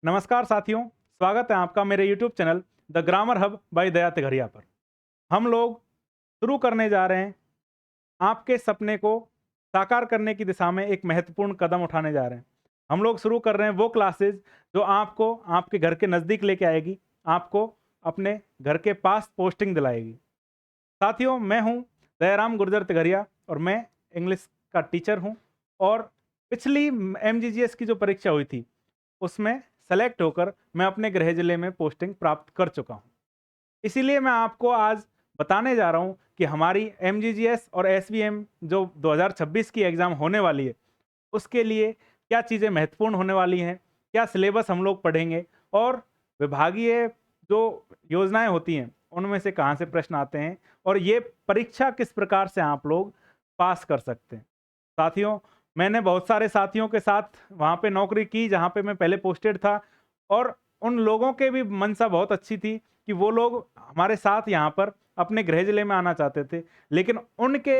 नमस्कार साथियों, स्वागत है आपका मेरे YouTube channel the grammar hub by Daya Tigariya पर। हम लोग शुरू करने जा रहे हैं आपके सपने को साकार करने की दिशा में एक महत्वपूर्ण कदम उठाने जा रहे हैं। हम लोग शुरू कर रहे हैं वो क्लासेस जो आपको आपके घर के नज़दीक लेके आएगी, आपको अपने घर के पास पोस्टिंग दिलाएगी। साथियों, मैं हूँ दयाराम गुर्जर तिगरिया और मैं इंग्लिश का टीचर हूँ और पिछली MGGS की जो परीक्षा हुई थी उसमें सेलेक्ट होकर मैं अपने गृह जिले में पोस्टिंग प्राप्त कर चुका हूं। इसीलिए मैं आपको आज बताने जा रहा हूं कि हमारी MGGS और SVM जो 2026 की एग्ज़ाम होने वाली है, उसके लिए क्या चीज़ें महत्वपूर्ण होने वाली हैं, क्या सिलेबस हम लोग पढ़ेंगे और विभागीय जो योजनाएं होती हैं, उनमें से कहाँ से प्रश्न आते हैं और ये परीक्षा किस प्रकार से आप लोग पास कर सकते हैं। साथियों, मैंने बहुत सारे साथियों के साथ वहाँ पे नौकरी की जहाँ पे मैं पहले पोस्टेड था और उन लोगों के भी मंशा बहुत अच्छी थी कि वो लोग हमारे साथ यहाँ पर अपने गृह जिले में आना चाहते थे। लेकिन उनके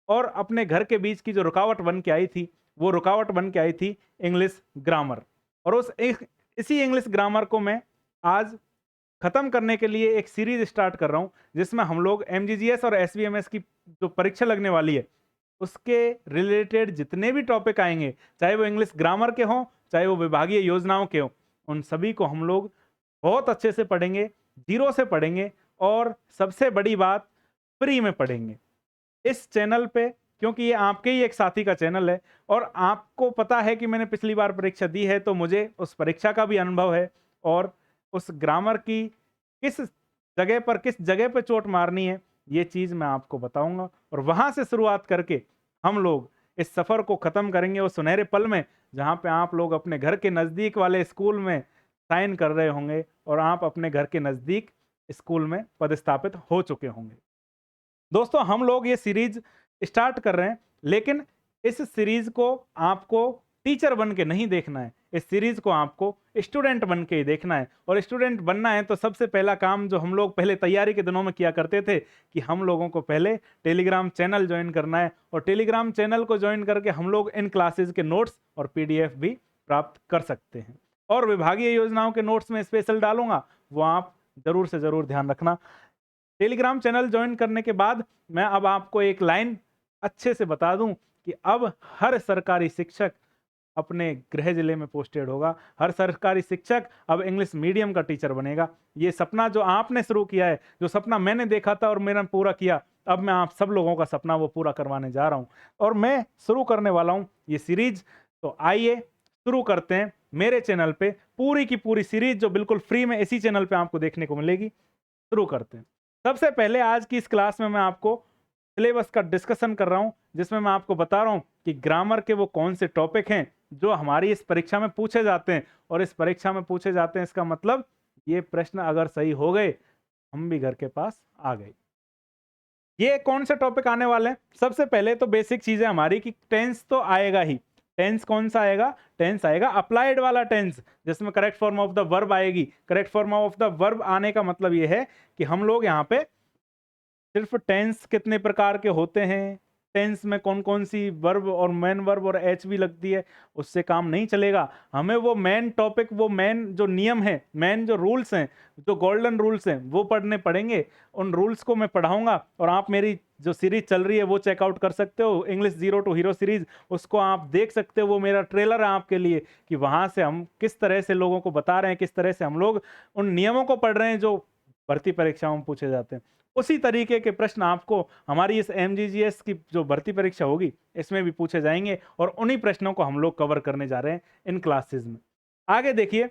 और अपने घर के बीच की जो रुकावट बन के आई थी, वो रुकावट बन के आई थी इंग्लिश ग्रामर। और इसी इंग्लिश ग्रामर को मैं आज खत्म करने के लिए एक सीरीज स्टार्ट कर रहा हूँ, जिसमें हम लोग MGGS और SVMS की जो परीक्षा लगने वाली है उसके रिलेटेड जितने भी टॉपिक आएंगे, चाहे वो इंग्लिश ग्रामर के हों, चाहे वो विभागीय योजनाओं के हों, उन सभी को हम लोग बहुत अच्छे से पढ़ेंगे, जीरो से पढ़ेंगे और सबसे बड़ी बात, फ्री में पढ़ेंगे इस चैनल पे। क्योंकि ये आपके ही एक साथी का चैनल है और आपको पता है कि मैंने पिछली बार परीक्षा दी है, तो मुझे उस परीक्षा का भी अनुभव है और उस ग्रामर की किस जगह पर चोट मारनी है, ये चीज़ मैं आपको बताऊंगा और वहां से शुरुआत करके हम लोग इस सफ़र को ख़त्म करेंगे उस सुनहरे पल में, जहां पे आप लोग अपने घर के नज़दीक वाले स्कूल में साइन कर रहे होंगे और आप अपने घर के नज़दीक स्कूल में पदस्थापित हो चुके होंगे। दोस्तों, हम लोग ये सीरीज स्टार्ट कर रहे हैं, लेकिन इस सीरीज को आपको टीचर बन के नहीं देखना है, इस सीरीज को आपको स्टूडेंट बन के ही देखना है। और स्टूडेंट बनना है तो सबसे पहला काम जो हम लोग पहले तैयारी के दिनों में किया करते थे कि हम लोगों को पहले टेलीग्राम चैनल ज्वाइन करना है और टेलीग्राम चैनल को ज्वाइन करके हम लोग इन क्लासेज के नोट्स और PDF भी प्राप्त कर सकते हैं। और विभागीय योजनाओं के नोट्स में स्पेशल डालूंगा, वो आप जरूर से जरूर ध्यान रखना। टेलीग्राम चैनल ज्वाइन करने के बाद मैं अब आपको एक लाइन अच्छे से बता दूं कि अब हर सरकारी शिक्षक अपने गृह जिले में पोस्टेड होगा, हर सरकारी शिक्षक अब इंग्लिश मीडियम का टीचर बनेगा। ये सपना जो आपने शुरू किया है, जो सपना मैंने देखा था और मैंने पूरा किया, अब मैं आप सब लोगों का सपना वो पूरा करवाने जा रहा हूं और मैं शुरू करने वाला हूं ये सीरीज। तो आइए शुरू करते हैं मेरे चैनल पे पूरी की पूरी सीरीज, जो बिल्कुल फ्री में इसी चैनल पे आपको देखने को मिलेगी। शुरू करते हैं। सबसे पहले आज की इस क्लास में मैं आपको सिलेबस का डिस्कशन कर रहा हूं, जिसमें मैं आपको बता रहा हूं कि ग्रामर के वो कौन से टॉपिक हैं जो हमारी इस परीक्षा में पूछे जाते हैं। और इस परीक्षा में पूछे जाते हैं, इसका मतलब ये प्रश्न अगर सही हो गए, हम भी घर के पास आ गए। ये कौन से टॉपिक आने वाले हैं? सबसे पहले तो बेसिक चीज है हमारी कि टेंस तो आएगा ही। टेंस कौन सा आएगा? टेंस आएगा अप्लाइड वाला टेंस, जिसमें correct form of the verb आएगी। Correct form of the verb आने का मतलब ये है कि हम लोग यहाँ पे सिर्फ टेंस कितने प्रकार के होते हैं, टेंस में कौन कौन सी वर्ब और मेन वर्ब और एच भी लगती है, उससे काम नहीं चलेगा। हमें वो मेन टॉपिक, वो मेन जो नियम है, मेन जो रूल्स हैं, जो गोल्डन रूल्स हैं, वो पढ़ने पड़ेंगे। उन रूल्स को मैं पढ़ाऊंगा और आप मेरी जो सीरीज चल रही है वो चेकआउट कर सकते हो, English zero to hero series, उसको आप देख सकते हो। वो मेरा ट्रेलर है आपके लिए कि वहां से हम किस तरह से लोगों को बता रहे हैं, किस तरह से हम लोग उन नियमों को पढ़ रहे हैं जो भर्ती परीक्षाओं में पूछे जाते हैं। उसी तरीके के प्रश्न आपको हमारी इस MGGS की जो भर्ती परीक्षा होगी इसमें भी पूछे जाएंगे और उन्हीं प्रश्नों को हम लोग कवर करने जा रहे हैं इन क्लासेस में। आगे देखिए,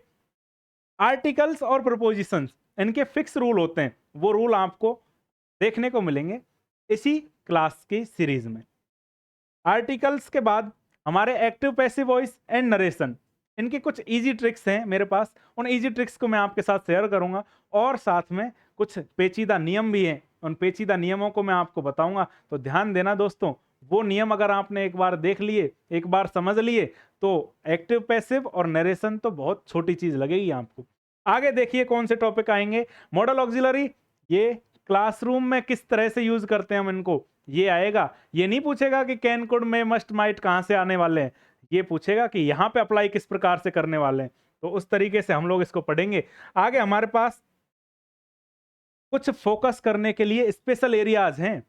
आर्टिकल्स और प्रपोजिशंस, इनके फिक्स रूल होते हैं। वो रूल आपको देखने को मिलेंगे इसी क्लास की सीरीज में। आर्टिकल्स के बाद हमारे active passive voice and narration, इनकी कुछ इजी ट्रिक्स हैं मेरे पास, उन इजी ट्रिक्स को मैं आपके साथ शेयर करूंगा और साथ में कुछ पेचीदा नियम भी हैं, उन पेचीदा नियमों को मैं आपको बताऊंगा। तो ध्यान देना दोस्तों, वो नियम अगर आपने एक बार देख लिए, एक बार समझ लिए, तो एक्टिव पैसिव और नरेशन तो बहुत छोटी चीज लगेगी आपको। आगे देखिए कौन से टॉपिक आएंगे। मॉडल ऑक्सिलरी, ये क्लासरूम में किस तरह से यूज करते हैं हम इनको, ये आएगा। ये नहीं पूछेगा कि कैन कुड में मस्ट माइट कहां से आने वाले हैं, ये पूछेगा कि यहाँ पे अप्लाई किस प्रकार से करने वाले हैं। तो उस तरीके से हम लोग इसको पढ़ेंगे। आगे हमारे पास कुछ फोकस करने के लिए स्पेशल एरियाज हैं।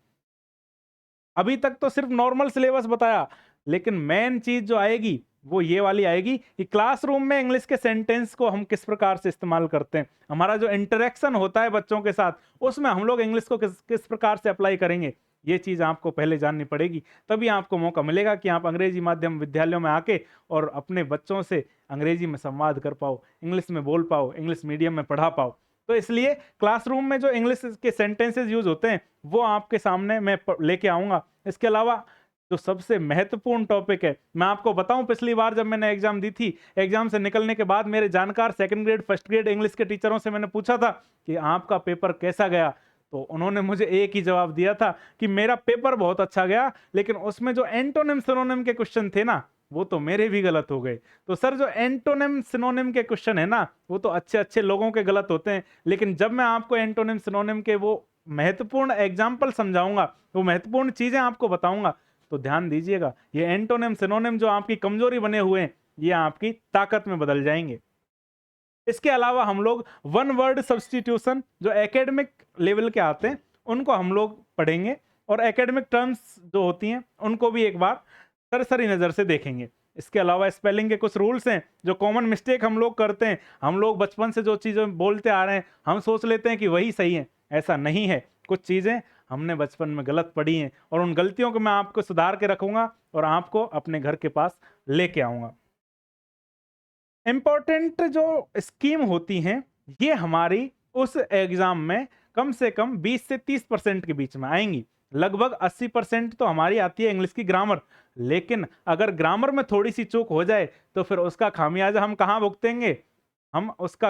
अभी तक तो सिर्फ नॉर्मल सिलेबस बताया, लेकिन मेन चीज जो आएगी वो ये वाली आएगी कि क्लासरूम में इंग्लिश के सेंटेंस को हम किस प्रकार से इस्तेमाल करते हैं। हमारा जो इंटरेक्शन होता है बच्चों के साथ, उसमें हम लोग इंग्लिश को किस प्रकार से अप्लाई करेंगे, ये चीज आपको पहले जाननी पड़ेगी। तभी आपको मौका मिलेगा कि आप अंग्रेजी माध्यम विद्यालयों में आके और अपने बच्चों से अंग्रेजी में संवाद कर पाओ, इंग्लिश में बोल पाओ, इंग्लिश मीडियम में पढ़ा पाओ। तो इसलिए क्लासरूम में जो इंग्लिश के सेंटेंसेस यूज होते हैं वो आपके सामने मैं लेके आऊंगा। इसके अलावा जो सबसे महत्वपूर्ण टॉपिक है, मैं आपको बताऊं, पिछली बार जब मैंने एग्जाम दी थी, एग्जाम से निकलने के बाद मेरे जानकार second grade first grade English के टीचरों से मैंने पूछा था कि आपका पेपर कैसा गया, तो उन्होंने मुझे एक ही जवाब दिया था कि मेरा पेपर बहुत अच्छा गया, लेकिन उसमें जो एंटोनिम सिनोनिम के क्वेश्चन थे ना, वो तो मेरे भी गलत हो गए। तो सर, जो एंटोनिम सिनोनिम के क्वेश्चन है ना, वो तो अच्छे अच्छे लोगों के गलत होते हैं, लेकिन जब मैं आपको एंटोनिम सिनोनिम के वो महत्वपूर्ण एग्जाम्पल समझाऊंगा, वो महत्वपूर्ण चीजें आपको बताऊंगा, तो ध्यान दीजिएगा, ये एंटोनिम सिनोनिम जो आपकी कमजोरी बने हुए हैं, ये आपकी ताकत में बदल जाएंगे। इसके अलावा हम लोग वन वर्ड सब्स्टिट्यूशन जो एकेडमिक लेवल के आते हैं उनको हम लोग पढ़ेंगे, और एकेडमिक टर्म्स जो होती हैं उनको भी एक बार सरसरी नजर से देखेंगे। इसके अलावा स्पेलिंग के कुछ रूल्स हैं जो कॉमन मिस्टेक हम लोग करते हैं। हम लोग बचपन से जो चीज़ें बोलते आ रहे हैं, हम सोच लेते हैं कि वही सही है, ऐसा नहीं है। कुछ चीज़ें हमने बचपन में गलत पढ़ी हैं, और उन गलतियों को मैं आपको सुधार के रखूंगा और आपको अपने घर के पास लेके आऊंगा। इंपॉर्टेंट जो स्कीम होती हैं, ये हमारी उस एग्जाम में कम से कम 20 से 30% के बीच में आएंगी। लगभग 80% तो हमारी आती है इंग्लिश की ग्रामर, लेकिन अगर ग्रामर में थोड़ी सी चूक हो जाए तो फिर उसका खामियाजा हम कहाँ भुगतेंगे? हम उसका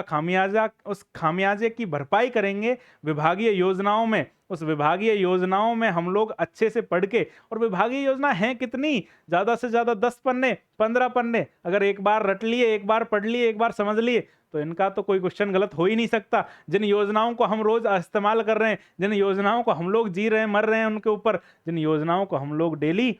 उस खामियाजे की भरपाई करेंगे विभागीय योजनाओं में। उस विभागीय योजनाओं में हम लोग अच्छे से पढ़ के, और विभागीय योजना है कितनी, ज्यादा से ज्यादा 10 पन्ने 15 पन्ने, अगर एक बार रट लिए, एक बार पढ़ लिए, एक बार समझ लिए, तो इनका तो कोई क्वेश्चन गलत हो ही नहीं सकता। जिन योजनाओं को हम रोज इस्तेमाल कर रहे हैं, जिन योजनाओं को हम लोग जी रहे हैं, मर रहे हैं उनके ऊपर, जिन योजनाओं को हम लोग डेली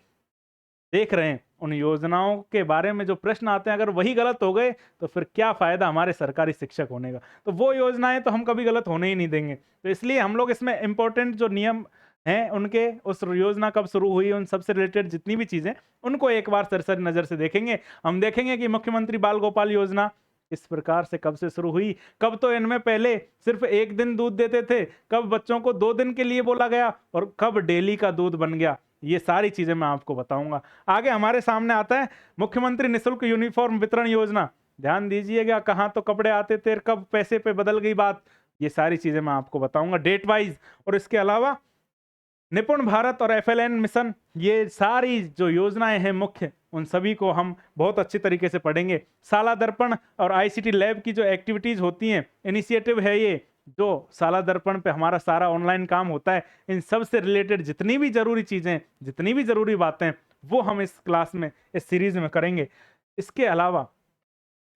देख रहे हैं, उन योजनाओं के बारे में जो प्रश्न आते हैं, अगर वही गलत हो गए तो फिर क्या फायदा हमारे सरकारी शिक्षक होने का। तो वो योजनाएं तो हम कभी गलत होने ही नहीं देंगे। तो इसलिए हम लोग इसमें इंपॉर्टेंट जो नियम हैं उनके, उस योजना कब शुरू हुई, उन सबसे रिलेटेड जितनी भी चीजें, उनको एक बार सरसरी नजर से देखेंगे। हम देखेंगे कि मुख्यमंत्री बाल गोपाल योजना इस प्रकार से कब से शुरू हुई, कब तो इनमें पहले सिर्फ 1 दिन दूध देते थे, कब बच्चों को 2 दिन के लिए बोला गया, और कब डेली का दूध बन गया। ये सारी चीजें मैं आपको बताऊंगा। आगे हमारे सामने आता है मुख्यमंत्री निःशुल्क यूनिफॉर्म वितरण योजना। ध्यान दीजिएगा, कहां तो कपड़े आते थे, कब पैसे पे बदल गई बात, ये सारी चीजें मैं आपको बताऊंगा डेट वाइज। और इसके अलावा निपुण भारत और FLN मिशन, ये सारी जो योजनाएं हैं मुख्य, उन सभी को हम बहुत अच्छी तरीके से पढ़ेंगे। साला दर्पण और ICT लैब की जो एक्टिविटीज होती हैं, इनिशिएटिव है ये, जो साला दर्पण पे हमारा सारा ऑनलाइन काम होता है, इन सब से रिलेटेड जितनी भी जरूरी चीजें, जितनी भी जरूरी बातें, वो हम इस क्लास में, इस सीरीज में करेंगे। इसके अलावा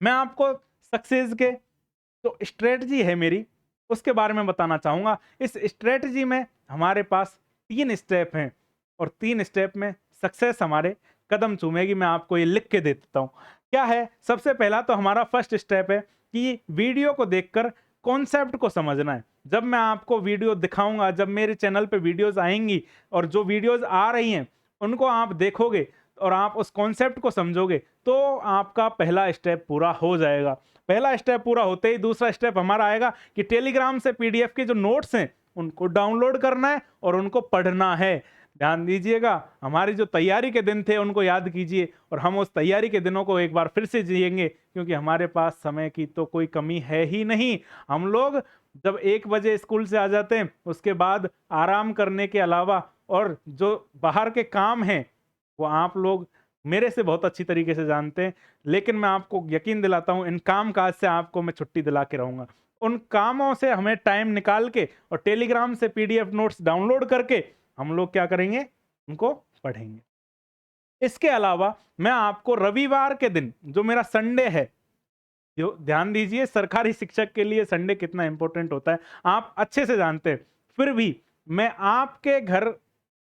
मैं आपको सक्सेस के जो स्ट्रेटजी है मेरी, उसके बारे में बताना चाहूंगा। इस स्ट्रेटजी में हमारे पास 3 स्टेप हैं, और 3 स्टेप में सक्सेस हमारे कदम चूमेगी। मैं आपको ये लिख के दे देता हूं। क्या है? सबसे पहला तो हमारा फर्स्ट स्टेप है कि वीडियो को देखकर कॉन्सेप्ट को समझना है। जब मैं आपको वीडियो दिखाऊंगा, जब मेरे चैनल पे वीडियोस आएंगी, और जो वीडियोस आ रही हैं उनको आप देखोगे और आप उस कॉन्सेप्ट को समझोगे, तो आपका पहला स्टेप पूरा हो जाएगा। पहला स्टेप पूरा होते ही दूसरा स्टेप हमारा आएगा कि टेलीग्राम से PDF के जो नोट्स हैं उनको डाउनलोड करना है और उनको पढ़ना है। ध्यान दीजिएगा, हमारी जो तैयारी के दिन थे उनको याद कीजिए, और हम उस तैयारी के दिनों को एक बार फिर से जिएंगे, क्योंकि हमारे पास समय की तो कोई कमी है ही नहीं। हम लोग जब 1 बजे स्कूल से आ जाते हैं, उसके बाद आराम करने के अलावा और जो बाहर के काम हैं वो आप लोग मेरे से बहुत अच्छी तरीके से जानते हैं, लेकिन मैं आपको यकीन दिलाता हूं, इन काम काज से आपको मैं छुट्टी दिला के रहूंगा। उन कामों से हमें टाइम निकाल के और टेलीग्राम से PDF नोट्स डाउनलोड करके हम लोग क्या करेंगे, उनको पढ़ेंगे। इसके अलावा मैं आपको रविवार के दिन, जो मेरा संडे है, जो ध्यान दीजिए, सरकारी शिक्षक के लिए संडे कितना इंपॉर्टेंट होता है आप अच्छे से जानते हैं, फिर भी मैं आपके घर,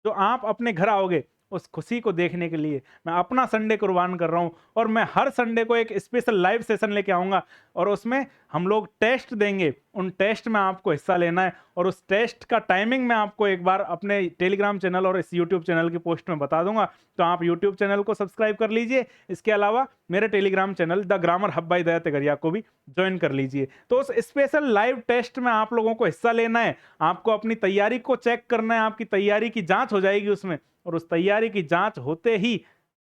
जो आप अपने घर आओगे उस खुशी को देखने के लिए मैं अपना संडे कुर्बान कर रहा हूं और मैं हर संडे को एक स्पेशल लाइव सेशन लेके आऊंगा और उसमें हम लोग टेस्ट देंगे। उन टेस्ट में आपको हिस्सा लेना है और उस टेस्ट का टाइमिंग मैं आपको एक बार अपने टेलीग्राम चैनल और इस यूट्यूब चैनल की पोस्ट में बता दूंगा, तो आप यूट्यूब चैनल को सब्सक्राइब कर लीजिए। इसके अलावा मेरे telegram channel the grammar hub by Daya Tigariya को भी ज्वाइन कर लीजिए। तो उस स्पेशल लाइव टेस्ट में आप लोगों को हिस्सा लेना है, आपको अपनी तैयारी को चेक करना है, आपकी तैयारी की जांच हो जाएगी उसमें, और उस तैयारी की जांच होते ही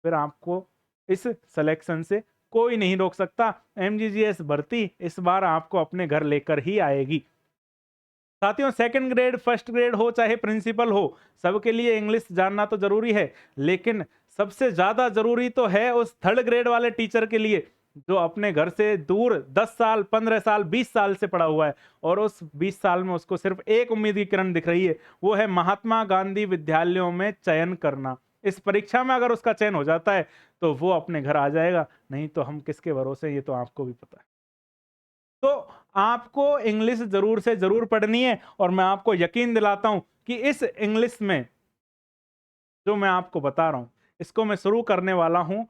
फिर आपको इस सिलेक्शन से कोई नहीं रोक सकता। एमजीजीएस भर्ती इस बार आपको अपने घर लेकर ही आएगी। साथियों, सेकंड ग्रेड, फर्स्ट ग्रेड हो चाहे प्रिंसिपल हो, सबके लिए इंग्लिश जानना तो जरूरी है, लेकिन सबसे ज्यादा जरूरी तो है उस थर्ड ग्रेड वाले टीचर के लिए जो अपने घर से दूर 10 साल, 15 साल, 20 साल से पड़ा हुआ है और उस 20 साल में उसको सिर्फ एक उम्मीद की किरण दिख रही है, वो है महात्मा गांधी विद्यालयों में चयन करना। इस परीक्षा में अगर उसका चयन हो जाता है तो वो अपने घर आ जाएगा, नहीं तो हम किसके भरोसे, ये तो आपको भी पता है। तो आपको इंग्लिश जरूर से जरूर पढ़नी है और मैं आपको यकीन दिलाता हूं कि इस इंग्लिश में जो मैं आपको बता रहा हूं इसको मैं शुरू करने वाला हूं।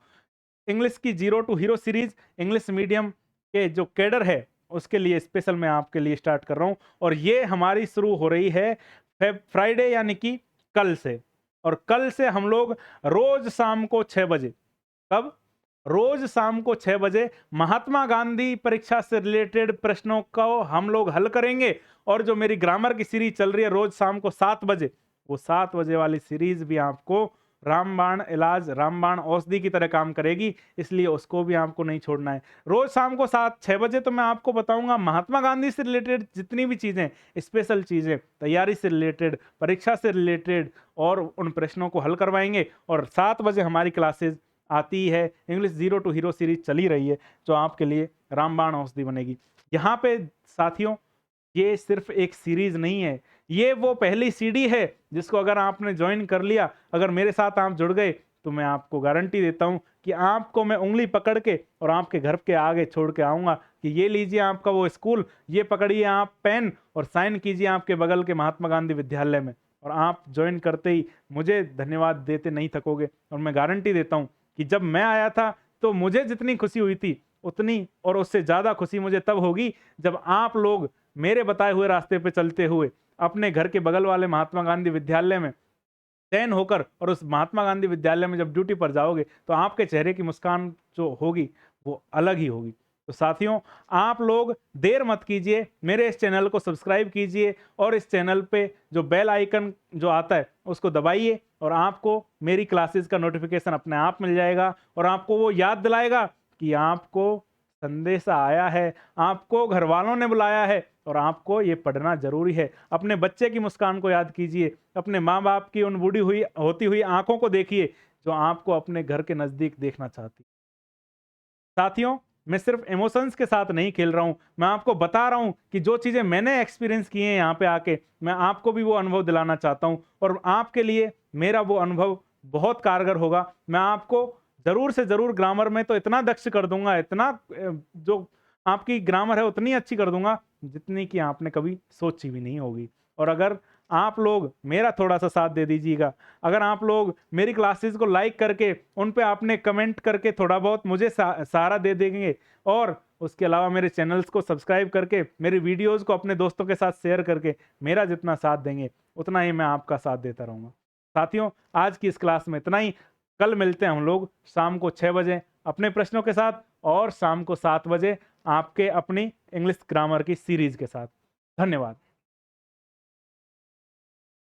इंग्लिश की zero to hero series English medium के जो कैडर है उसके लिए स्पेशल मैं आपके लिए स्टार्ट कर रहा हूं और ये हमारी शुरू हो रही है फ्राइडे यानी कि कल से। और कल से हम लोग रोज शाम को 6 बजे, कब? रोज शाम को 6 बजे महात्मा गांधी परीक्षा से रिलेटेड प्रश्नों को हम लोग हल करेंगे। और जो मेरी ग्रामर की सीरीज चल रही है रोज शाम को 7 बजे, वो 7 बजे वाली सीरीज भी आपको रामबाण इलाज, रामबाण औषधि की तरह काम करेगी, इसलिए उसको भी आपको नहीं छोड़ना है। रोज शाम को 6 बजे तो मैं आपको बताऊंगा महात्मा गांधी से रिलेटेड जितनी भी चीजें, स्पेशल चीजें, तैयारी से रिलेटेड, परीक्षा से रिलेटेड, और उन प्रश्नों को हल करवाएंगे। और 7 बजे हमारी क्लासेज आती है, English zero to hero series चली रही है जो आपके लिए रामबाण औषधि बनेगी। यहाँ पे साथियों ये सिर्फ एक सीरीज नहीं है, ये वो पहली सीडी है जिसको अगर आपने ज्वाइन कर लिया, अगर मेरे साथ आप जुड़ गए, तो मैं आपको गारंटी देता हूं कि आपको मैं उंगली पकड़ के और आपके घर के आगे छोड़ के आऊंगा कि ये लीजिए आपका वो स्कूल, ये पकड़िए आप पेन और साइन कीजिए आपके बगल के महात्मा गांधी विद्यालय में, और आप ज्वाइन करते ही मुझे धन्यवाद देते नहीं थकोगे। और मैं गारंटी देता हूं कि जब मैं आया था तो मुझे जितनी खुशी हुई थी उतनी और उससे ज्यादा खुशी मुझे तब होगी जब आप लोग मेरे बताए हुए रास्ते पे चलते हुए अपने घर के बगल वाले महात्मा गांधी विद्यालय में चयन होकर और उस महात्मा गांधी विद्यालय में जब ड्यूटी पर जाओगे तो आपके चेहरे की मुस्कान जो होगी वो अलग ही होगी। तो साथियों, आप लोग देर मत कीजिए, मेरे इस चैनल को सब्सक्राइब कीजिए और इस चैनल पे जो बेल आइकन जो आता है उसको दबाइए और आपको मेरी क्लासेस का नोटिफिकेशन अपने आप मिल जाएगा और आपको वो याद दिलाएगा कि आपको संदेशा आया है, आपको घर वालों ने बुलाया है और आपको ये पढ़ना जरूरी है। अपने बच्चे की मुस्कान को याद कीजिए, अपने माँ बाप की उन बूढ़ी हुई होती हुई आंखों को देखिए जो आपको अपने घर के नजदीक देखना चाहती। साथियों, मैं सिर्फ इमोशंस के साथ नहीं खेल रहा हूं, मैं आपको बता रहा हूं कि जो चीजें मैंने एक्सपीरियंस किए हैं यहाँ पे आके, मैं आपको भी वो अनुभव दिलाना चाहता हूं और आपके लिए मेरा वो अनुभव बहुत कारगर होगा। मैं आपको जरूर से जरूर ग्रामर में तो इतना दक्ष कर दूंगा, इतना जो आपकी ग्रामर है उतनी अच्छी कर दूंगा जितनी कि आपने कभी सोची भी नहीं होगी। और अगर आप लोग मेरा थोड़ा सा साथ दे दीजिएगा, अगर आप लोग मेरी क्लासेस को लाइक करके उन पे आपने कमेंट करके थोड़ा बहुत मुझे सहारा दे देंगे और उसके अलावा मेरे चैनल्स को सब्सक्राइब करके मेरी वीडियोस को अपने दोस्तों के साथ शेयर करके मेरा जितना साथ देंगे उतना ही मैं आपका साथ देता रहूँगा। साथियों, आज की इस क्लास में इतना ही। कल मिलते हैं हम लोग शाम को 6 बजे अपने प्रश्नों के साथ और शाम को 7 बजे आपके अपनी इंग्लिश ग्रामर की सीरीज के साथ। धन्यवाद।